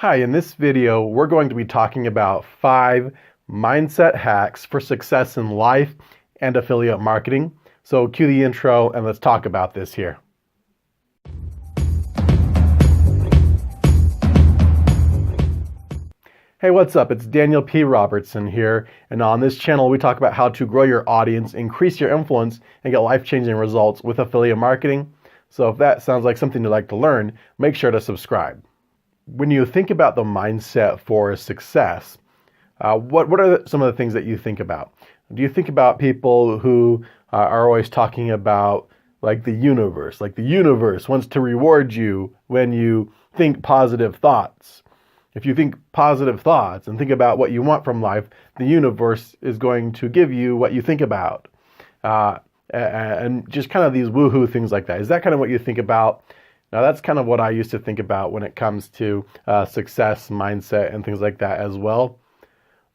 Hi, in this video, we're going to be talking about 5 mindset hacks for success in life and affiliate marketing. So cue the intro and let's talk about this here. Hey, what's up? It's Daniel P. Robertson here, and on this channel we talk about how to grow your audience, increase your influence, and get life-changing results with affiliate marketing. So if that sounds like something you'd like to learn, make sure to subscribe. When you think about the mindset for success, what are some of the things that you think about? Do you think about people who are always talking about like the universe wants to reward you when you think positive thoughts? If you think positive thoughts and think about what you want from life, the universe is going to give you what you think about. And just kind of these woohoo things like that. Is that kind of what you think about? Now, that's kind of what I used to think about when it comes to success, mindset, and things like that as well.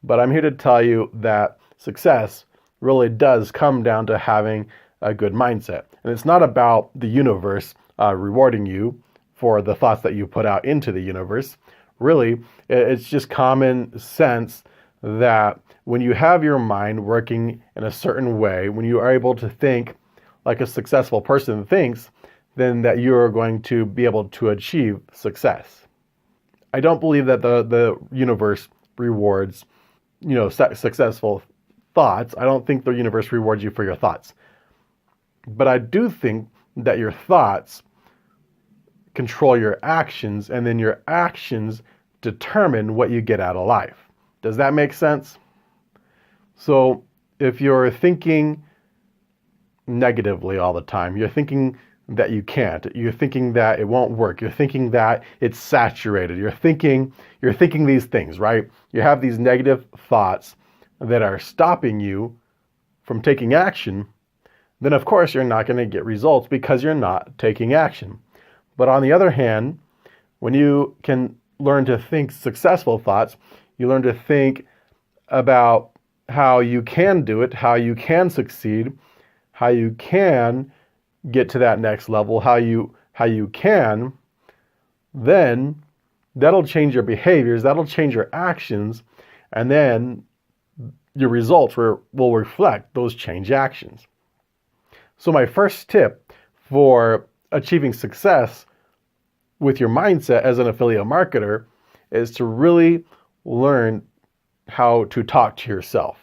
But I'm here to tell you that success really does come down to having a good mindset. And it's not about the universe rewarding you for the thoughts that you put out into the universe. Really, it's just common sense that when you have your mind working in a certain way, when you are able to think like a successful person thinks, then that you are going to be able to achieve success. I don't believe that the universe rewards, successful thoughts. I don't think the universe rewards you for your thoughts. But I do think that your thoughts control your actions, and then your actions determine what you get out of life. Does that make sense? So if you're thinking negatively all the time, you're thinking that you can't, you're thinking that it won't work, you're thinking that it's saturated, you're thinking these things, right? You have these negative thoughts that are stopping you from taking action, then of course you're not going to get results because you're not taking action. But on the other hand, when you can learn to think successful thoughts, you learn to think about how you can do it, how you can succeed, how you can get to that next level, how you can, then that'll change your behaviors, that'll change your actions, and then your results will reflect those change actions. So my first tip for achieving success with your mindset as an affiliate marketer is to really learn how to talk to yourself.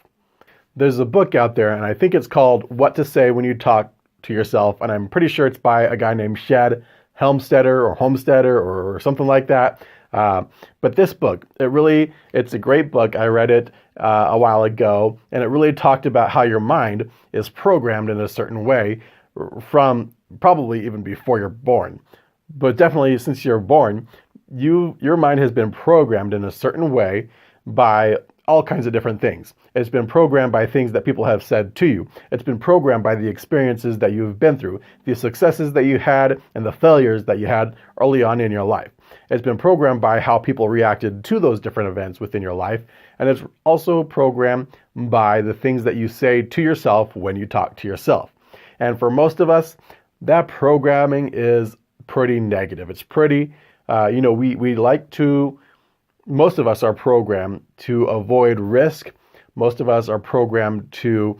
There's a book out there, and I think it's called What to Say When You Talk to Yourself, and I'm pretty sure it's by a guy named Shad Helmstetter or something like that. But this book, it's a great book. I read it a while ago, and it really talked about how your mind is programmed in a certain way from probably even before you're born. But definitely since you're born, your mind has been programmed in a certain way by all kinds of different things. It's been programmed by things that people have said to you. It's been programmed by the experiences that you've been through, the successes that you had and the failures that you had early on in your life. It's been programmed by how people reacted to those different events within your life. And it's also programmed by the things that you say to yourself when you talk to yourself. And for most of us, that programming is pretty negative. It's pretty, most of us are programmed to avoid risk. Most of us are programmed to,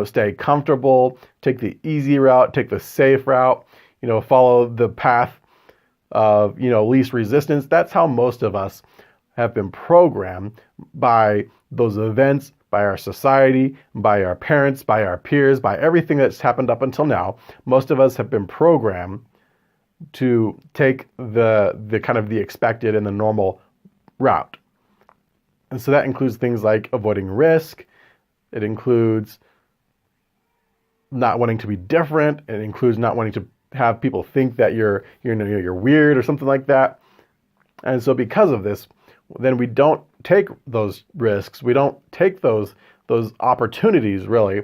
stay comfortable, take the easy route, take the safe route, follow the path of, least resistance. That's how most of us have been programmed by those events, by our society, by our parents, by our peers, by everything that's happened up until now. Most of us have been programmed to take the kind of the expected and the normal route. And so that includes things like avoiding risk. It includes not wanting to be different. It includes not wanting to have people think that you're weird or something like that. And so because of this, then we don't take those risks. We don't take those opportunities really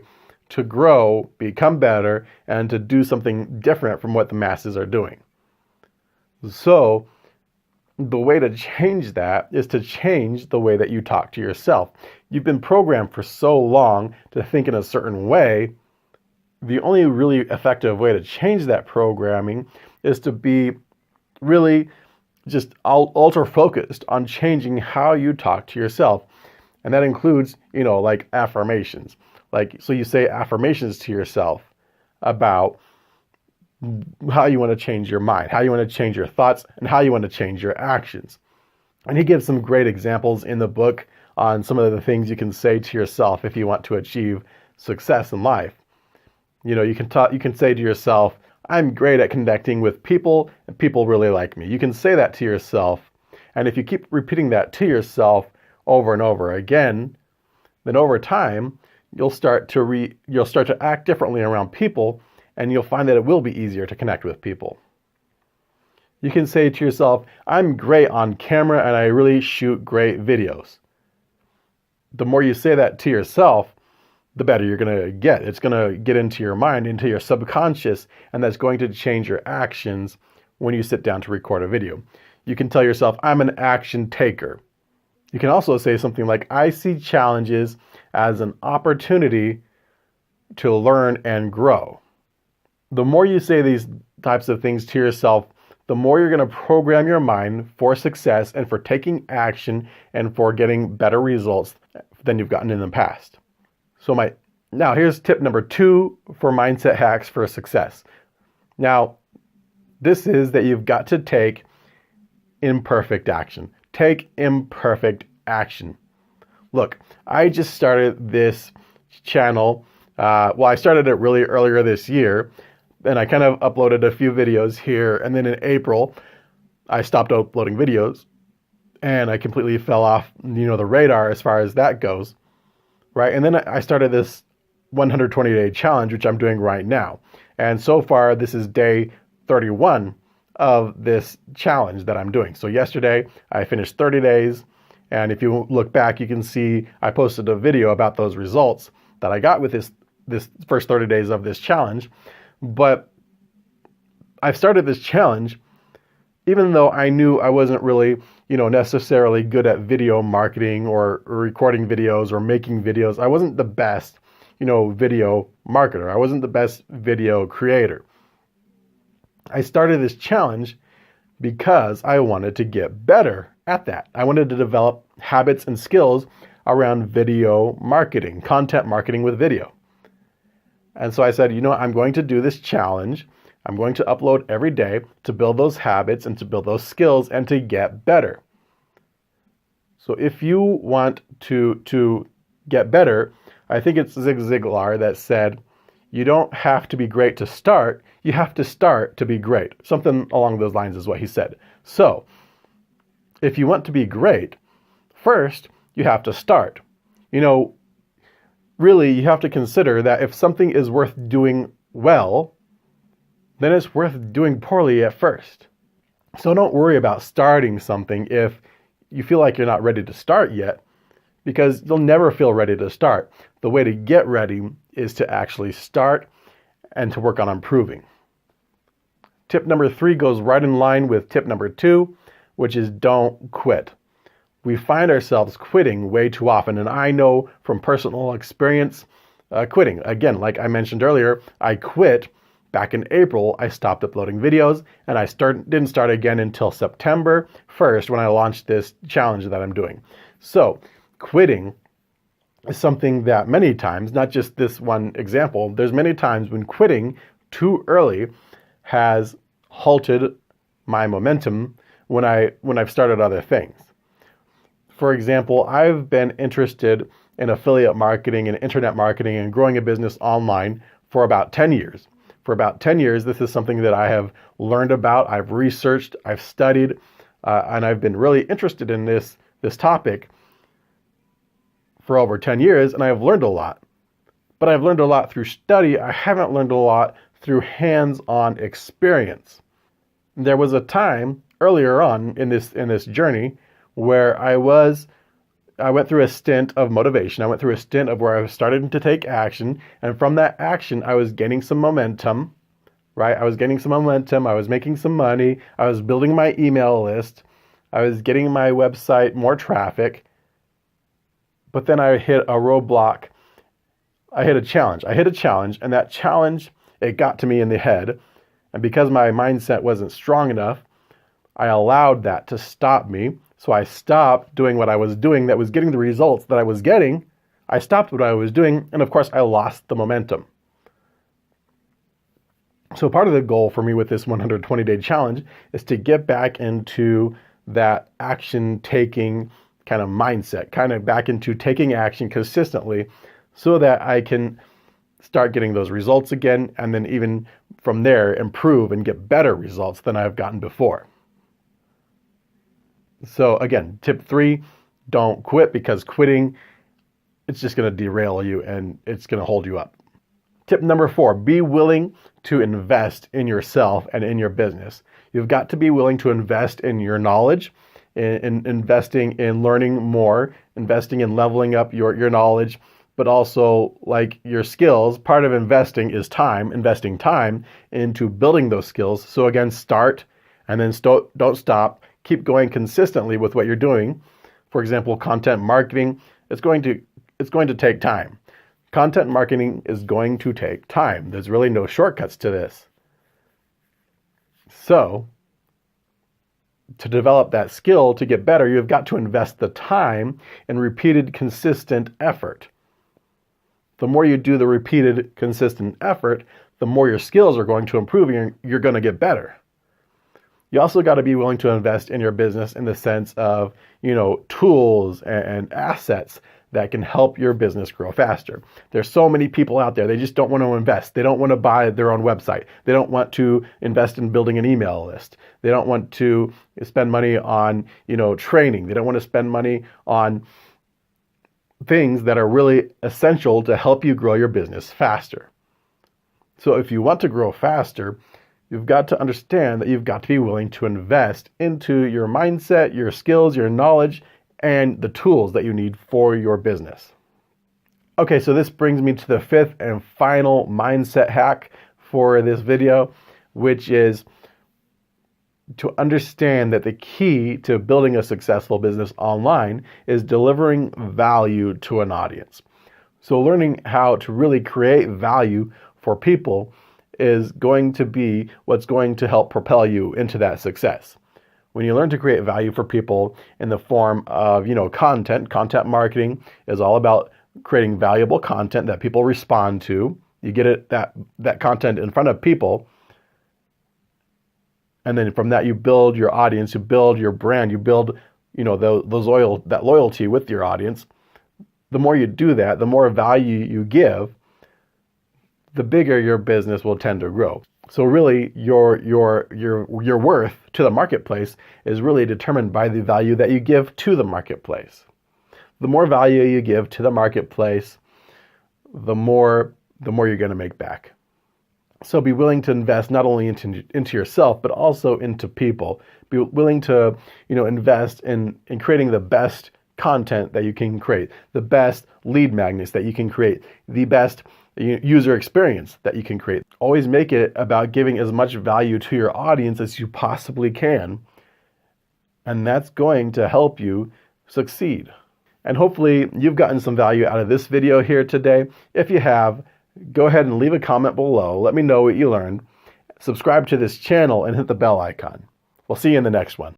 to grow, become better, and to do something different from what the masses are doing. So the way to change that is to change the way that you talk to yourself. You've been programmed for so long to think in a certain way. The only really effective way to change that programming is to be really just ultra focused on changing how you talk to yourself. And that includes, like affirmations. Like, so you say affirmations to yourself about how you want to change your mind, how you want to change your thoughts, and how you want to change your actions. And he gives some great examples in the book on some of the things you can say to yourself if you want to achieve success in life. You can say to yourself, I'm great at connecting with people and people really like me. You can say that to yourself. And if you keep repeating that to yourself over and over again, then over time, you'll start to act differently around people, and you'll find that it will be easier to connect with people. You can say to yourself, I'm great on camera and I really shoot great videos. The more you say that to yourself, the better you're going to get. It's going to get into your mind, into your subconscious, and that's going to change your actions when you sit down to record a video. You can tell yourself, I'm an action taker. You can also say something like, I see challenges as an opportunity to learn and grow. The more you say these types of things to yourself, the more you're going to program your mind for success and for taking action and for getting better results than you've gotten in the past. Now here's tip number 2 for mindset hacks for success. Now, this is that you've got to take imperfect action. Take imperfect action. Look, I just started this channel. I started it really earlier this year, and I kind of uploaded a few videos here. And then in April, I stopped uploading videos, and I completely fell off, the radar as far as that goes. Right. And then I started this 120-day challenge, which I'm doing right now. And so far, this is day 31 of this challenge that I'm doing. So yesterday, I finished 30 days. And if you look back, you can see I posted a video about those results that I got with this first 30 days of this challenge. But I've started this challenge even though I knew I wasn't really, necessarily good at video marketing or recording videos or making videos. I wasn't the best, video marketer. I wasn't the best video creator. I started this challenge because I wanted to get better at that. I wanted to develop habits and skills around video marketing, content marketing with video. And so I said, I'm going to do this challenge. I'm going to upload every day to build those habits and to build those skills and to get better. So if you want to get better, I think it's Zig Ziglar that said, you don't have to be great to start, you have to start to be great. Something along those lines is what he said. So if you want to be great, first you have to start. Really, you have to consider that if something is worth doing well, then it's worth doing poorly at first. So don't worry about starting something if you feel like you're not ready to start yet, because you'll never feel ready to start. The way to get ready is to actually start and to work on improving. Tip number 3 goes right in line with tip number 2, which is don't quit. We find ourselves quitting way too often, and I know from personal experience, quitting. Again, like I mentioned earlier, I quit back in April. I stopped uploading videos, and I didn't start again until September 1st when I launched this challenge that I'm doing. So quitting is something that many times, not just this one example, there's many times when quitting too early has halted my momentum when I've started other things. For example, I've been interested in affiliate marketing and internet marketing and growing a business online for about 10 years. For about 10 years, this is something that I have learned about, I've researched, I've studied, and I've been really interested in this topic for over 10 years, and I've learned a lot. But I've learned a lot through study. I haven't learned a lot through hands-on experience. There was a time earlier on in this journey where I went through a stint of motivation. I went through a stint of where I was starting to take action. And from that action, I was gaining some momentum, right? I was gaining some momentum. I was making some money. I was building my email list. I was getting my website more traffic. But then I hit a roadblock. I hit a challenge. And that challenge, it got to me in the head. And because my mindset wasn't strong enough, I allowed that to stop me. So I stopped doing what I was doing that was getting the results that I was getting. I stopped what I was doing, and of course, I lost the momentum. So part of the goal for me with this 120-day challenge is to get back into that action-taking kind of mindset, kind of back into taking action consistently so that I can start getting those results again, and then even from there, improve and get better results than I've gotten before. So again, tip 3, don't quit, because quitting, it's just going to derail you and it's going to hold you up. Tip number 4, be willing to invest in yourself and in your business. You've got to be willing to invest in your knowledge, in investing in learning more, investing in leveling up your knowledge, but also like your skills. Part of investing is time, investing time into building those skills. So again, start and then don't stop. Keep going consistently with what you're doing. For example, content marketing, it's going to take time. Content marketing is going to take time. There's really no shortcuts to this. So, to develop that skill, to get better, you've got to invest the time in repeated, consistent effort. The more you do the repeated, consistent effort, the more your skills are going to improve and you're going to get better. You also got to be willing to invest in your business in the sense of, tools and assets that can help your business grow faster. There's so many people out there, they just don't want to invest. They don't want to buy their own website. They don't want to invest in building an email list. They don't want to spend money on, training. They don't want to spend money on things that are really essential to help you grow your business faster. So if you want to grow faster, you've got to understand that you've got to be willing to invest into your mindset, your skills, your knowledge, and the tools that you need for your business. Okay, so this brings me to the 5th and final mindset hack for this video, which is to understand that the key to building a successful business online is delivering value to an audience. So learning how to really create value for people is going to be what's going to help propel you into that success. When you learn to create value for people in the form of, content marketing is all about creating valuable content that people respond to. You get that content in front of people, and then from that you build your audience, you build your brand, you build, that loyalty with your audience. The more you do that, the more value you give, the bigger your business will tend to grow. So really, your worth to the marketplace is really determined by the value that you give to the marketplace. The more value you give to the marketplace, the more you're going to make back. So be willing to invest not only into yourself, but also into people. Be willing to, invest in creating the best content that you can create, the best lead magnets that you can create, the best user experience that you can create. Always make it about giving as much value to your audience as you possibly can. And that's going to help you succeed. And hopefully you've gotten some value out of this video here today. If you have, go ahead and leave a comment below. Let me know what you learned. Subscribe to this channel and hit the bell icon. We'll see you in the next one.